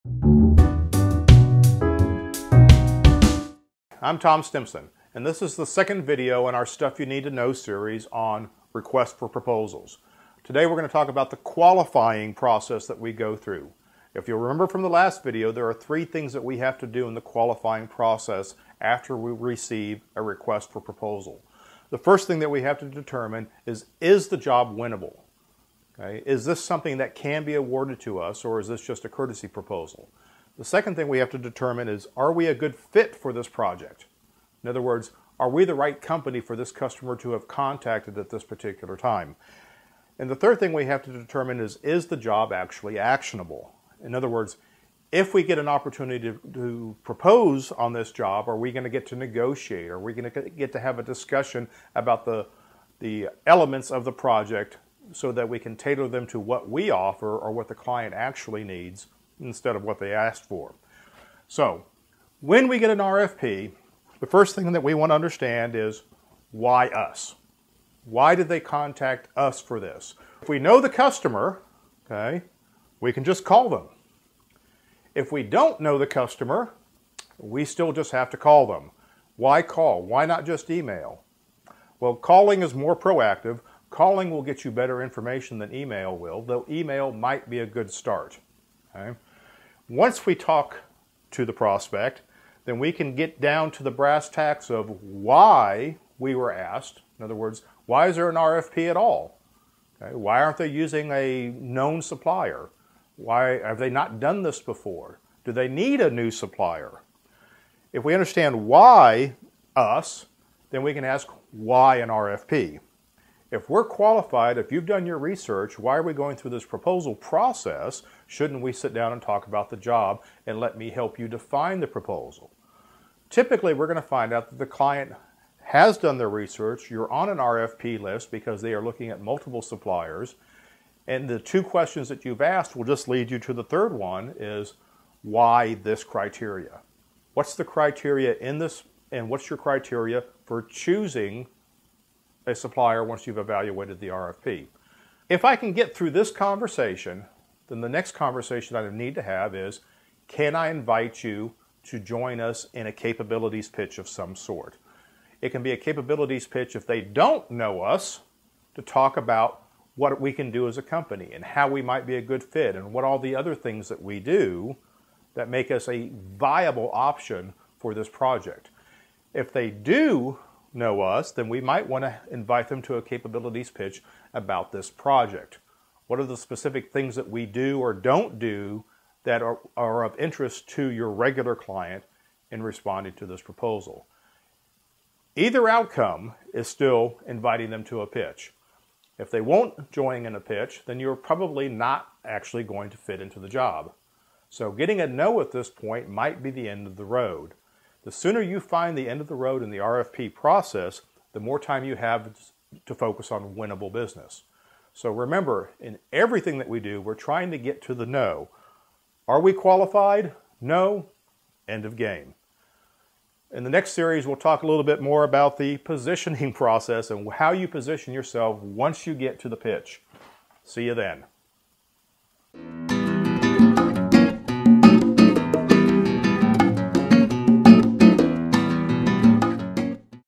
I'm Tom Stimson, and this is the second video in our Stuff You Need to Know series on requests for proposals. Today we're going to talk about the qualifying process that we go through. If you'll remember from the last video, there are 3 things that we have to do in the qualifying process after we receive a request for proposal. The first thing that we have to determine is the job winnable? Okay? Is this something that can be awarded to us, or is this just a courtesy proposal? The second thing we have to determine is, are we a good fit for this project? In other words, are we the right company for this customer to have contacted at this particular time? And the third thing we have to determine is the job actually actionable? In other words, if we get an opportunity to propose on this job, are we going to get to negotiate? Are we going to get to have a discussion about the elements of the project so that we can tailor them to what we offer or what the client actually needs instead of what they asked for? So, when we get an RFP, the first thing that we want to understand is, why us? Why did they contact us for this? If we know the customer, okay, we can just call them. If we don't know the customer, we still just have to call them. Why call? Why not just email? Well, calling is more proactive. Calling will get you better information than email will, though email might be a good start. Okay? Once we talk to the prospect, then we can get down to the brass tacks of why we were asked. In other words, why is there an RFP at all? Okay? Why aren't they using a known supplier? Why have they not done this before? Do they need a new supplier? If we understand why us, then we can ask why an RFP. If we're qualified, if you've done your research, why are we going through this proposal process? Shouldn't we sit down and talk about the job and let me help you define the proposal? Typically, we're going to find out that the client has done their research. You're on an RFP list because they are looking at multiple suppliers. And the 2 questions that you've asked will just lead you to the third one, is why this criteria? What's the criteria in this, and what's your criteria for choosing a supplier once you've evaluated the RFP? If I can get through this conversation, then the next conversation I need to have is, can I invite you to join us in a capabilities pitch of some sort? It can be a capabilities pitch if they don't know us, to talk about what we can do as a company and how we might be a good fit and what all the other things that we do that make us a viable option for this project. If they do know us, then we might want to invite them to a capabilities pitch about this project. What are the specific things that we do or don't do that are of interest to your regular client in responding to this proposal? Either outcome is still inviting them to a pitch. If they won't join in a pitch, then you're probably not actually going to fit into the job. So getting a no at this point might be the end of the road. The sooner you find the end of the road in the RFP process, the more time you have to focus on winnable business. So remember, in everything that we do, we're trying to get to the no. Are we qualified? No. End of game. In the next series, we'll talk a little bit more about the positioning process and how you position yourself once you get to the pitch. See you then.